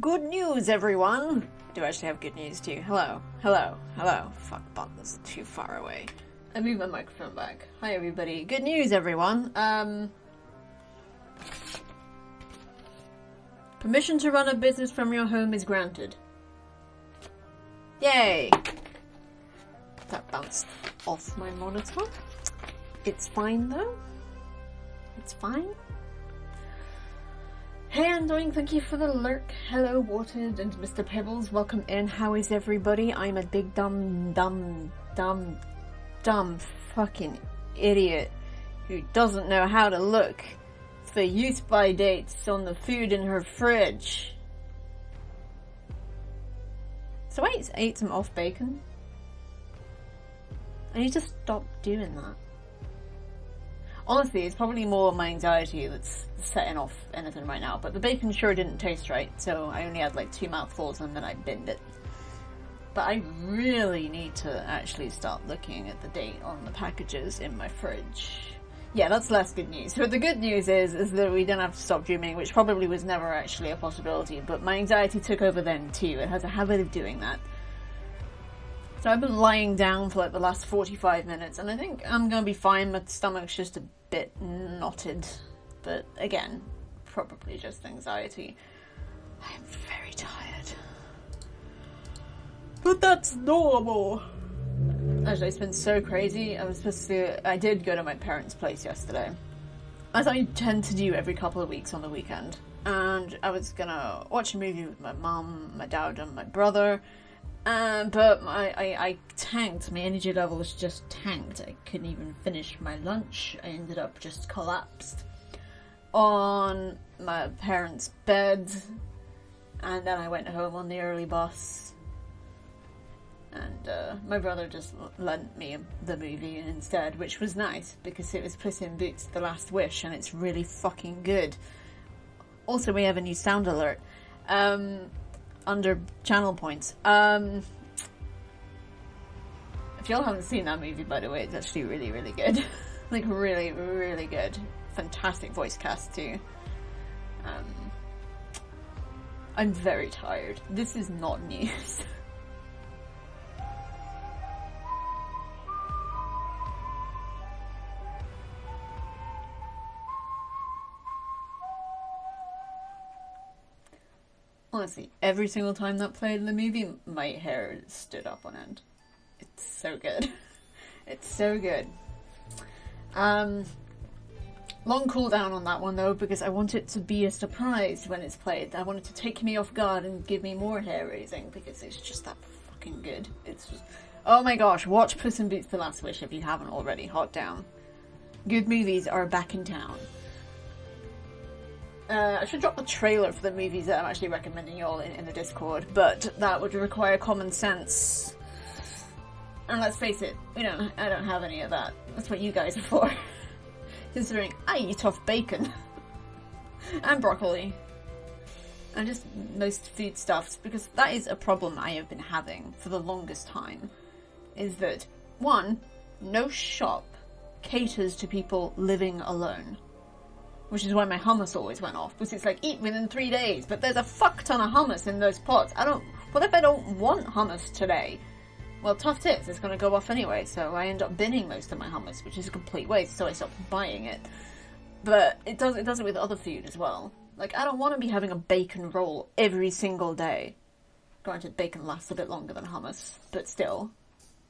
Good news, everyone! I do actually have good news too. Hello. Hello. Hello. Fuck, button's too far away. I moved my microphone back. Hi, everybody. Good news, everyone. Permission to run a business from your home is granted. Yay! That bounced off my monitor. It's fine, though. It's fine. Hey, Andoing, thank you for the lurk. Hello, Watered and Mr. Pebbles, welcome in. How is everybody? I'm a big dumb fucking idiot who doesn't know how to look for use-by dates on the food in her fridge. So I ate some off bacon. I need to stop doing that. Honestly, it's probably more my anxiety that's setting off anything right now, but the bacon sure didn't taste right, so I only had like 2 mouthfuls and then I binned it. But I really need to actually start looking at the date on the packages in my fridge. Yeah, that's less good news. But the good news is that we don't have to stop dreaming, which probably was never actually a possibility, but my anxiety took over then too. It has a habit of doing that. So I've been lying down for like the last 45 minutes, and I think I'm gonna be fine. My stomach's just a bit knotted, but again, probably just anxiety. I am very tired. But that's normal! Actually, it's been so crazy. I did go to my parents' place yesterday, as I tend to do every couple of weeks on the weekend. And I was gonna watch a movie with my mum, my dad, and my brother. But I tanked. My energy levels just tanked. I couldn't even finish my lunch. I ended up just collapsed on my parents' bed. And then I went home on the early bus. And my brother just lent me the movie instead, which was nice because it was Puss in Boots: The Last Wish, and it's really fucking good. Also, we have a new sound alert under channel points. If y'all haven't seen that movie, by the way, it's actually really, really good. Like, really, really good. Fantastic voice cast too. I'm very tired. This is not news. Honestly, every single time that played in the movie, my hair stood up on end. It's so good. It's so good. Long cooldown on that one though, because I want it to be a surprise when it's played. I want it to take me off guard and give me more hair raising, because it's just that fucking good. It's just... Oh my gosh, watch Puss in Boots: The Last Wish if you haven't already. Hot down. Good movies are back in town. I should drop the trailer for the movies that I'm actually recommending y'all in the Discord, but that would require common sense. And let's face it, I don't have any of that. That's what you guys are for. Considering I eat off bacon. And broccoli. And just most foodstuffs, because that is a problem I have been having for the longest time. Is that, one, no shop caters to people living alone. Which is why my hummus always went off, because it's like, eat within 3 days, but there's a fuck ton of hummus in those pots. What if I don't want hummus today? Well, tough tits, it's gonna go off anyway, so I end up binning most of my hummus, which is a complete waste, so I stopped buying it. But it does it with other food as well. Like, I don't want to be having a bacon roll every single day. Granted, bacon lasts a bit longer than hummus, but still.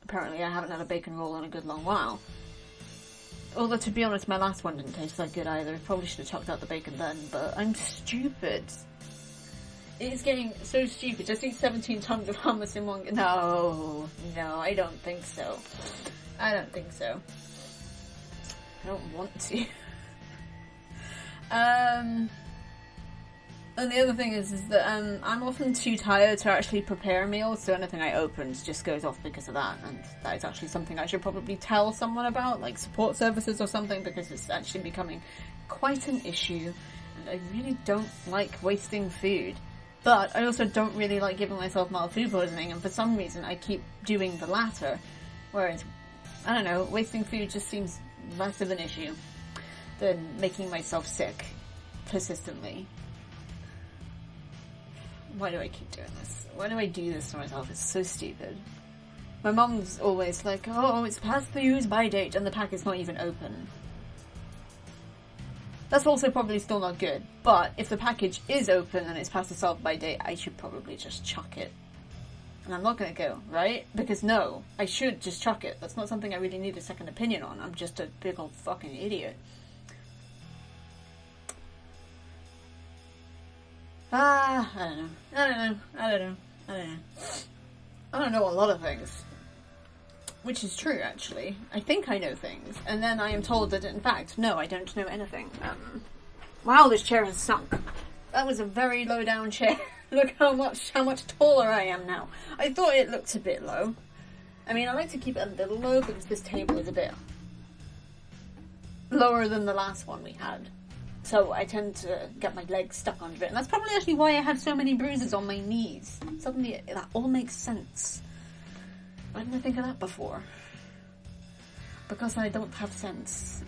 Apparently I haven't had a bacon roll in a good long while. Although, to be honest, my last one didn't taste that good either. Probably should have chucked out the bacon then, but I'm stupid. It's getting so stupid. Just eat 17 tons of hummus in one... No, I don't think so. I don't think so. I don't want to. And the other thing is that I'm often too tired to actually prepare meals, so anything I open just goes off because of that, and that is actually something I should probably tell someone about, like support services or something, because it's actually becoming quite an issue, and I really don't like wasting food. But I also don't really like giving myself mild food poisoning, and for some reason I keep doing the latter, whereas, I don't know, wasting food just seems less of an issue than making myself sick persistently. Why do I keep doing this? Why do I do this to myself? It's so stupid. My mum's always like, oh, it's past the use-by date, and the pack is not even open. That's also probably still not good, but if the package is open and it's past the sell-by date, I should probably just chuck it. And I'm not going to go, right? Because no, I should just chuck it. That's not something I really need a second opinion on. I'm just a big old fucking idiot. I don't know a lot of things. Which is true, actually. I think I know things, and then I am told that, in fact, no, I don't know anything. Wow, this chair has sunk. That was a very low-down chair. Look how much taller I am now. I thought it looked a bit low. I mean, I like to keep it a little low, because this table is a bit lower than the last one we had. So I tend to get my legs stuck under it, and that's probably actually why I have so many bruises on my knees. Suddenly, that all makes sense. Why didn't I think of that before? Because I don't have sense.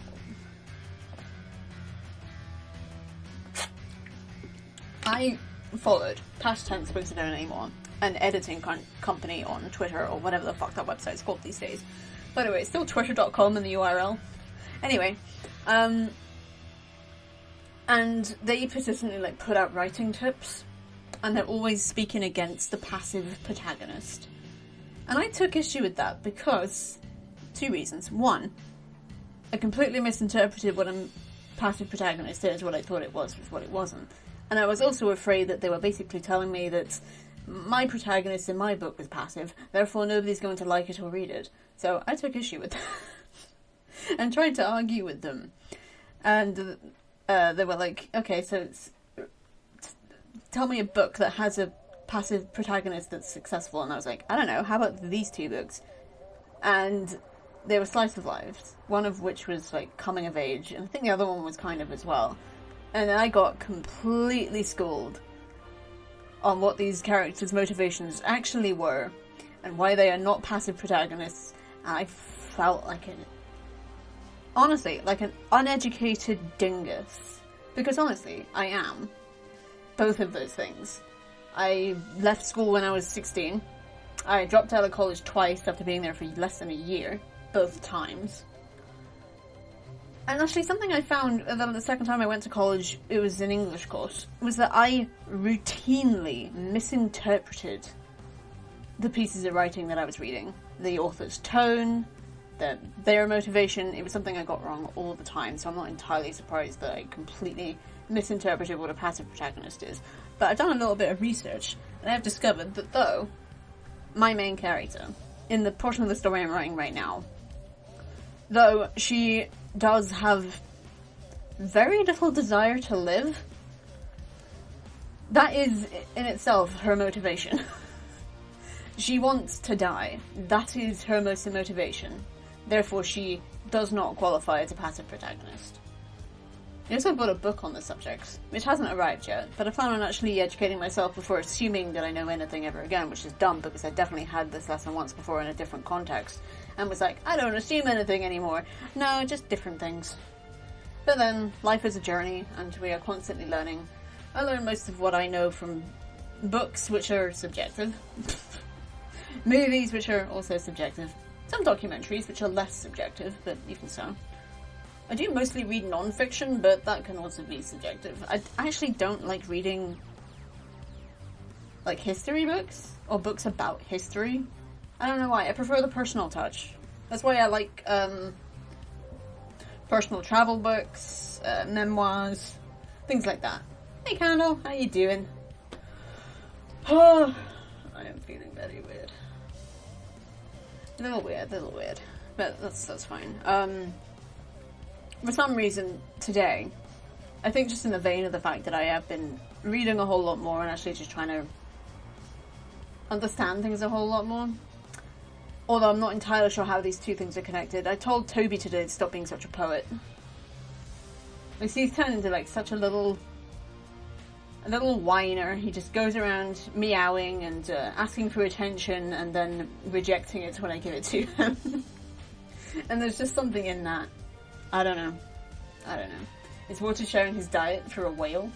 I followed, past tense, won't know anymore, an editing company on Twitter, or whatever the fuck that website's called these days. By the way, it's still twitter.com in the URL. Anyway, and they persistently put out writing tips, and they're always speaking against the passive protagonist. And I took issue with that because, two reasons. One, I completely misinterpreted what a passive protagonist is. What I thought it was what it wasn't. And I was also afraid that they were basically telling me that my protagonist in my book was passive, therefore nobody's going to like it or read it. So I took issue with that and tried to argue with them. And they were like, okay, so tell me a book that has a passive protagonist that's successful. And I was like, I don't know, how about these two books? And they were slice of lives, one of which was coming of age, and I think the other one was kind of as well. And I got completely schooled on what these characters' motivations actually were and why they are not passive protagonists. And I felt like an uneducated dingus. Because honestly, I am both of those things. I left school when I was 16. I dropped out of college twice after being there for less than a year, both times. And actually something I found the second time I went to college, it was an English course, was that I routinely misinterpreted the pieces of writing that I was reading. The author's tone, their motivation, it was something I got wrong all the time, so I'm not entirely surprised that I completely misinterpreted what a passive protagonist is. But I've done a little bit of research, and I've discovered that though my main character, in the portion of the story I'm writing right now, though she does have very little desire to live, that is in itself her motivation. She wants to die. That is her most motivation. Therefore, she does not qualify as a passive protagonist. I also bought a book on the subject, which hasn't arrived yet, but I plan on actually educating myself before assuming that I know anything ever again, which is dumb because I definitely had this lesson once before in a different context, and was like, I don't assume anything anymore. No, just different things. But then, life is a journey, and we are constantly learning. I learn most of what I know from books, which are subjective. Movies, which are also subjective. Some documentaries, which are less subjective, but even so. I do mostly read non-fiction, but that can also be subjective. I actually don't like reading, history books, or books about history. I don't know why. I prefer the personal touch. That's why I like, personal travel books, memoirs, things like that. Hey, Candle, how you doing? Oh, I am feeling very weird. A little weird. But that's fine. For some reason, today, I think just in the vein of the fact that I have been reading a whole lot more and actually just trying to understand things a whole lot more. Although I'm not entirely sure how these two things are connected. I told Toby today to stop being such a poet. He's turned into such a little whiner. He just goes around meowing and asking for attention and then rejecting it when I give it to him. And there's just something in that. I don't know. Is Walter sharing his diet for a whale?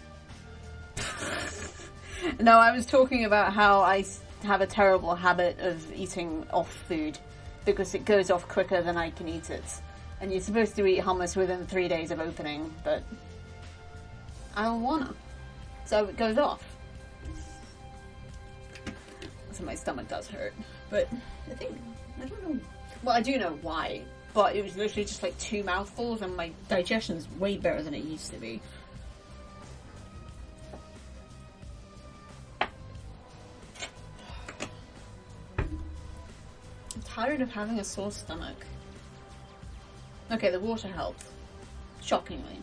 No, I was talking about how I have a terrible habit of eating off food because it goes off quicker than I can eat it. And you're supposed to eat hummus within 3 days of opening, but I don't wanna. So it goes off. So my stomach does hurt. But I don't know. Well, I do know why, but it was literally just like 2 mouthfuls and my digestion's way better than it used to be. I'm tired of having a sore stomach. Okay, the water helped. Shockingly.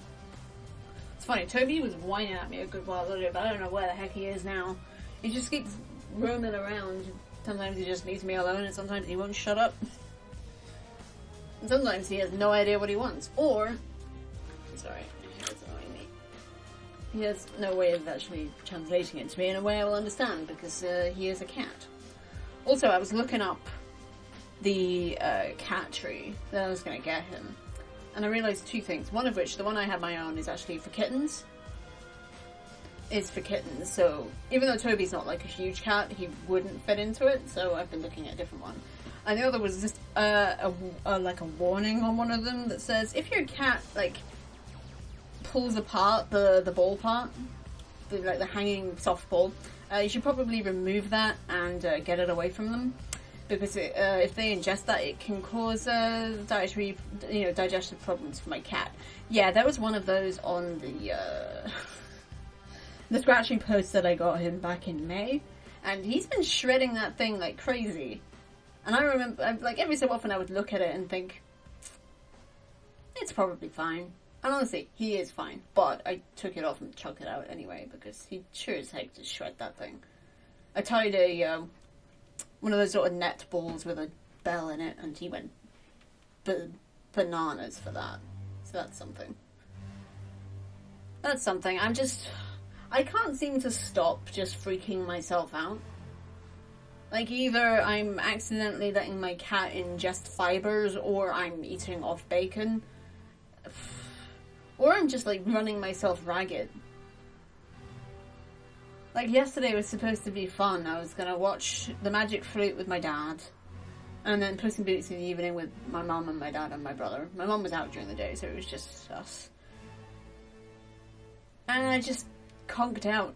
It's funny, Toby was whining at me a good while ago, but I don't know where the heck he is now. He just keeps roaming around. Sometimes he just leaves me alone, and sometimes he won't shut up. And sometimes he has no idea what he wants. Or, sorry, it's annoying me. He has no way of actually translating it to me in a way I will understand, because he is a cat. Also, I was looking up the cat tree that I was going to get him, and I realised 2 things. One of which, the one I have my own, is actually for kittens. Is for kittens, so even though Toby's not like a huge cat, he wouldn't fit into it, so I've been looking at a different one. And the other was just like a warning on one of them that says, if your cat like pulls apart the ball part, like the hanging soft ball, you should probably remove that and get it away from them. Because if they ingest that, it can cause digestive problems for my cat. Yeah, there was one of those on the scratching post that I got him back in May, and he's been shredding that thing like crazy. And I remember, like, every so often I would look at it and think, it's probably fine. And honestly, he is fine. But I took it off and chucked it out anyway, because he sure as heck just shred that thing. I tied one of those sort of net balls with a bell in it, and he went bananas for that. So that's something. That's something. I can't seem to stop just freaking myself out. Like, either I'm accidentally letting my cat ingest fibers, or I'm eating off bacon. Or I'm just, like, running myself ragged. Like, yesterday was supposed to be fun. I was gonna watch The Magic Flute with my dad, and then Puss in Boots in the evening with my mum and my dad and my brother. My mum was out during the day, so it was just us. And I just conked out.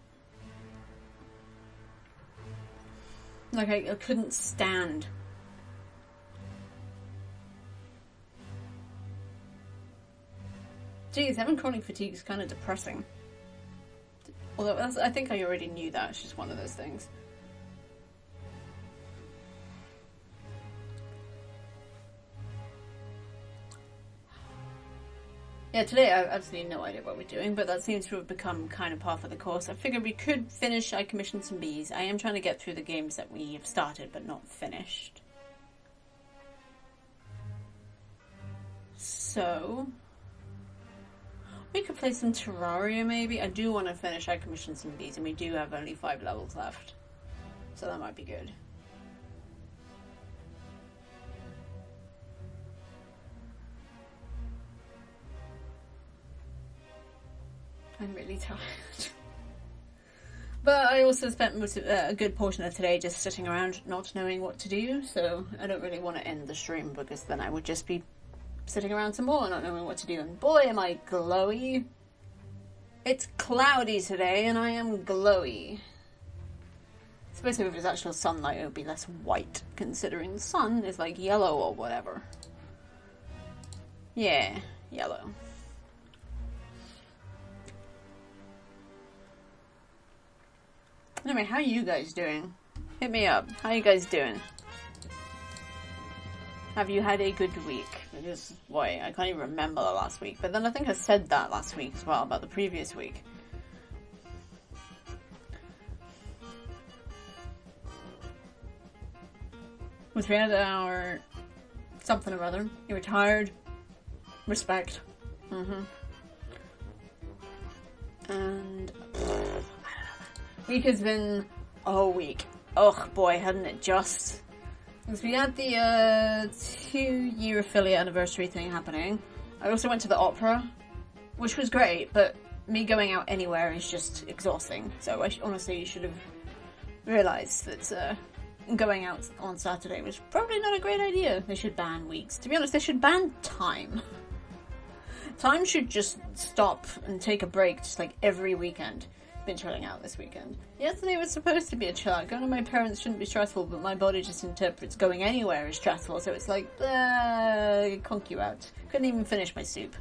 Like, I couldn't stand. Geez, having chronic fatigue is kind of depressing. Although, I think I already knew that. It's just one of those things. Yeah, today I have absolutely no idea what we're doing, but that seems to have become kind of par for the course. I figured we could finish I Commissioned Some Bees. I am trying to get through the games that we have started but not finished. So, we could play some Terraria maybe. I do want to finish I Commissioned Some Bees, and we do have only 5 levels left. So that might be good. I'm really tired. But I also spent a good portion of today just sitting around not knowing what to do, so I don't really want to end the stream, because then I would just be sitting around some more not knowing what to do, and boy am I glowy. It's cloudy today and I am glowy. I suppose if it was actual sunlight it would be less white, considering the sun is like yellow or whatever. Yeah, yellow. Anyway, how are you guys doing? Hit me up. How are you guys doing? Have you had a good week? Because, boy, I can't even remember the last week. But then I think I said that last week as well, about the previous week. We had our something or other. You were tired. Respect. And week has been a week. Oh boy, hadn't it just? Because we had the 2-year affiliate anniversary thing happening. I also went to the opera, which was great, but me going out anywhere is just exhausting. So honestly, you should have realised that going out on Saturday was probably not a great idea. They should ban weeks. To be honest, they should ban time. Time should just stop and take a break, just like every weekend. Been chilling out this weekend. Yesterday was supposed to be a chill out. Going to my parents shouldn't be stressful, but my body just interprets going anywhere as stressful, so it's like, conk you out. Couldn't even finish my soup.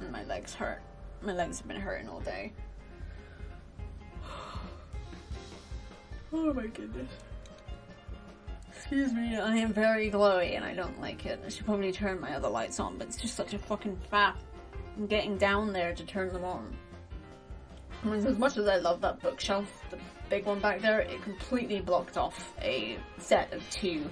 And my legs hurt. My legs have been hurting all day. Oh my goodness. Excuse me, I am very glowy and I don't like it. I should probably turn my other lights on, but it's just such a fucking faff. I'm getting down there to turn them on. I mean, as much as I love that bookshelf, the big one back there, it completely blocked off a set of 2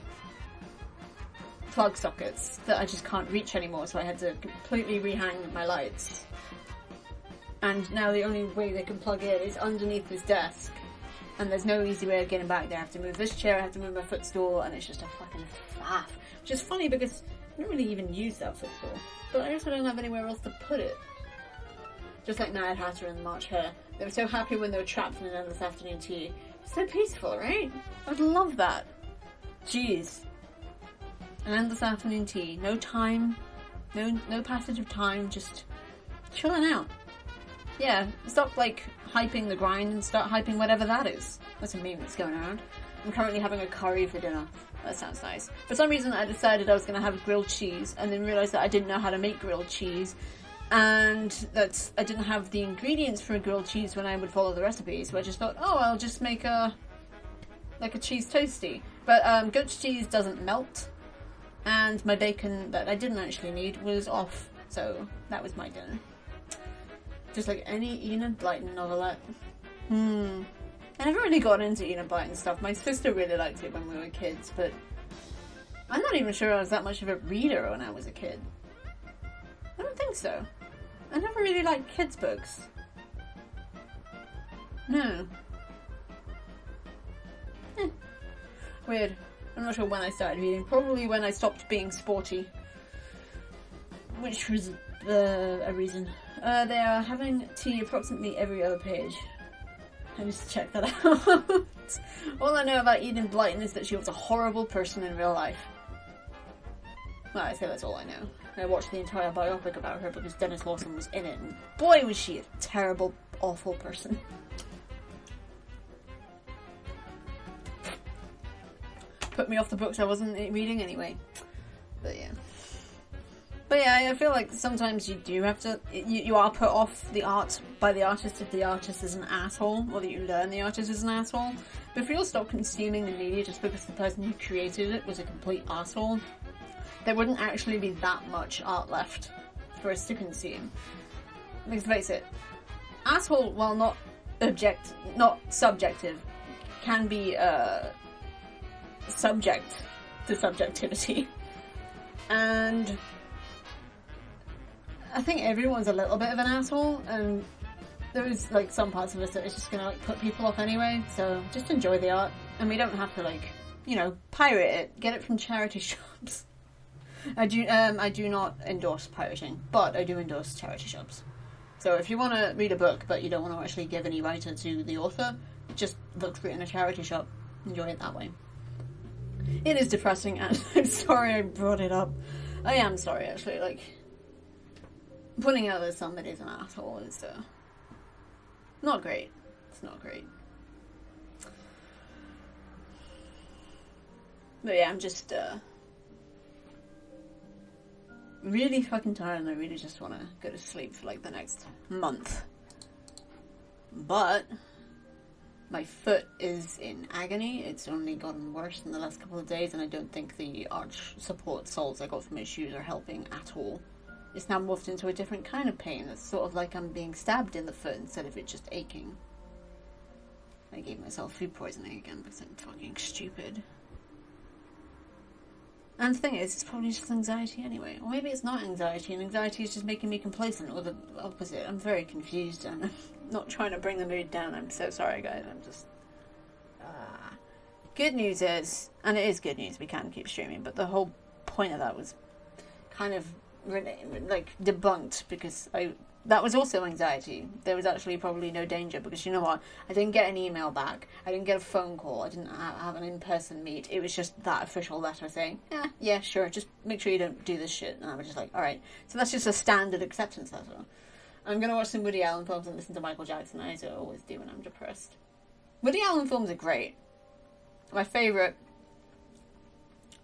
plug sockets that I just can't reach anymore, so I had to completely rehang my lights. And now the only way they can plug in is underneath this desk. And there's no easy way of getting back there. I have to move this chair, I have to move my footstool, and it's just a fucking faff. Which is funny because I don't really even use that footstool. But I guess I don't have anywhere else to put it. Just like Mad Hatter and March Hare. They were so happy when they were trapped in an endless afternoon tea. So peaceful, right? I'd love that. Jeez. An endless afternoon tea. No time. No passage of time. Just chilling out. Yeah, stop, like, hyping the grind and start hyping whatever that is. That's a meme that's going around. I'm currently having a curry for dinner. That sounds nice. For some reason, I decided I was going to have grilled cheese, and then realised that I didn't know how to make grilled cheese, and that I didn't have the ingredients for a grilled cheese when I would follow the recipe, so I just thought, oh, I'll just make a cheese toasty. But goat cheese doesn't melt, and my bacon that I didn't actually need was off, so that was my dinner. Just like any Enid Blyton novelette. I never really got into Enid Blyton stuff. My sister really liked it when we were kids, but I'm not even sure I was that much of a reader when I was a kid. I don't think so. I never really liked kids' books. No. Weird. I'm not sure when I started reading. Probably when I stopped being sporty. Which was a reason. They are having tea approximately every other page. I need to check that out. All I know about Enid Blyton is that she was a horrible person in real life. Well, I say that's all I know. I watched the entire biopic about her because Dennis Lawson was in it, and boy was she a terrible, awful person. Put me off the books I wasn't reading anyway. But yeah. But yeah, I feel like sometimes you do have to, you are put off the art by the artist if the artist is an asshole, or that you learn the artist is an asshole. But if you'll stop consuming the media just because the person who created it was a complete asshole, there wouldn't actually be that much art left for us to consume. Let's face it, asshole, while not subjective, can be subject to subjectivity. And I think everyone's a little bit of an asshole, and there's like some parts of us that is just gonna like put people off anyway, so just enjoy the art, and we don't have to like, pirate it, get it from charity shops. I do not endorse pirating, but I do endorse charity shops. So if you want to read a book, but you don't want to actually give any writer to the author, just look for it in a charity shop, enjoy it that way. It is depressing, and I'm sorry I brought it up. I am sorry, actually, like, putting out that somebody's an asshole is, not great. It's not great. But yeah, I'm just, really fucking tired, and I really just want to go to sleep for, like, the next month. But my foot is in agony. It's only gotten worse in the last couple of days, and I don't think the arch support soles I got from my shoes are helping at all. It's now morphed into a different kind of pain. It's sort of like I'm being stabbed in the foot instead of it just aching. I gave myself food poisoning again because I'm fucking stupid. And the thing is, it's probably just anxiety anyway. Or maybe it's not anxiety, and anxiety is just making me complacent, or the opposite. I'm very confused, and I'm not trying to bring the mood down. I'm so sorry, guys. I'm just... Good news is, and it is good news, we can keep streaming, but the whole point of that was kind of like debunked, because that was also anxiety. There was actually probably no danger, because you know what? I didn't get an email back. I didn't get a phone call. I didn't have an in-person meet. It was just that official letter saying, yeah, sure, just make sure you don't do this shit. And I was just like, all right. So that's just a standard acceptance letter. I'm going to watch some Woody Allen films and listen to Michael Jackson, as I always do when I'm depressed. Woody Allen films are great. My favourite...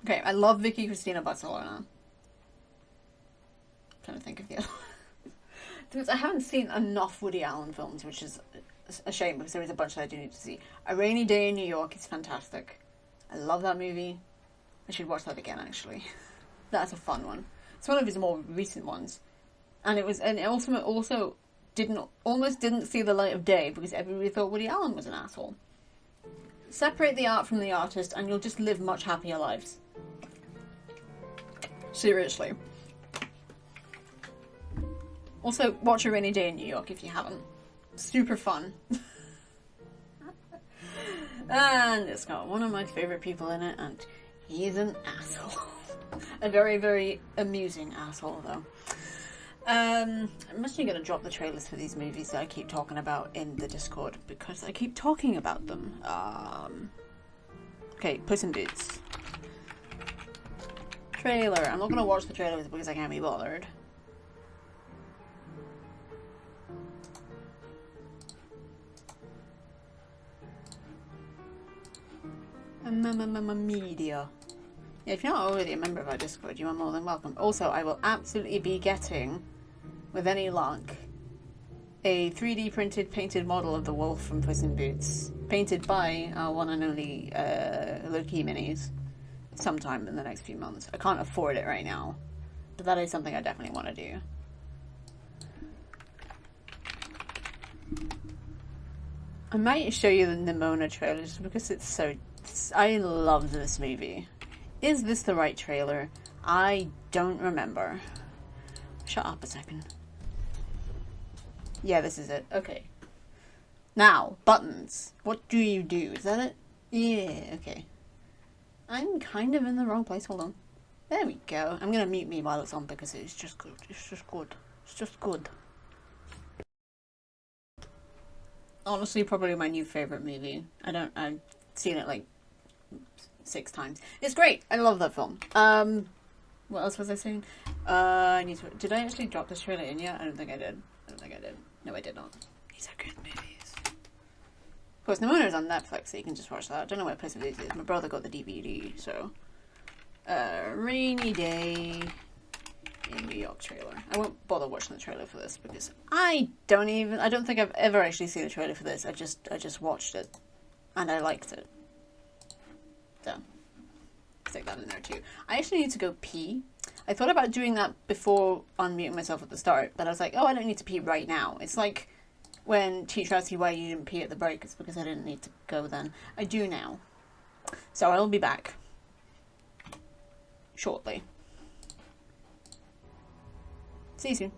Okay, I love Vicky Cristina Barcelona. I'm trying to think of the other one. Because I haven't seen enough Woody Allen films, which is a shame, because there is a bunch that I do need to see. A Rainy Day in New York is fantastic. I love that movie. I should watch that again, actually. That's a fun one. It's one of his more recent ones. And it also almost didn't see the light of day, because everybody thought Woody Allen was an asshole. Separate the art from the artist and you'll just live much happier lives. Seriously. Also, watch A Rainy Day in New York if you haven't. Super fun. And it's got one of my favourite people in it, and he's an asshole. A very, very amusing asshole, though. I'm actually going to drop the trailers for these movies that I keep talking about in the Discord, because I keep talking about them. Okay, Puss in Boots. Trailer. I'm not going to watch the trailers because I can't be bothered. Media. Yeah, if you're not already a member of our Discord, you are more than welcome. Also, I will absolutely be getting, with any luck, a 3D printed painted model of the wolf from Puss in Boots, painted by our one and only Loki Minis, sometime in the next few months. I can't afford it right now, but that is something I definitely want to do. I might show you the Nimona trailer just because it's so... I love this movie. Is this the right trailer? I don't remember. Shut up a second. Yeah, this is it. Okay. Now, buttons. What do you do? Is that it? Yeah, okay. I'm kind of in the wrong place. Hold on. There we go. I'm going to mute me while it's on because it's just good. It's just good. It's just good. Honestly, probably my new favourite movie. I've seen it like 6 times. It's great. I love that film. What else was I saying? Did I actually drop this trailer in yet? I don't think I did. No, I did not. These are good movies. Of course, Nimona's on Netflix, so you can just watch that. I don't know where Puss in Boots is. My brother got the DVD, so... Rainy Day in New York trailer. I won't bother watching the trailer for this, because I don't think I've ever actually seen a trailer for this. I just watched it, and I liked it. So, stick that in there too. I actually need to go pee. I thought about doing that before unmuting myself at the start, but I was like, oh, I don't need to pee right now. It's like when teacher asks you why you didn't pee at the break. It's because I didn't need to go then. I do now. So I'll be back shortly. See you soon.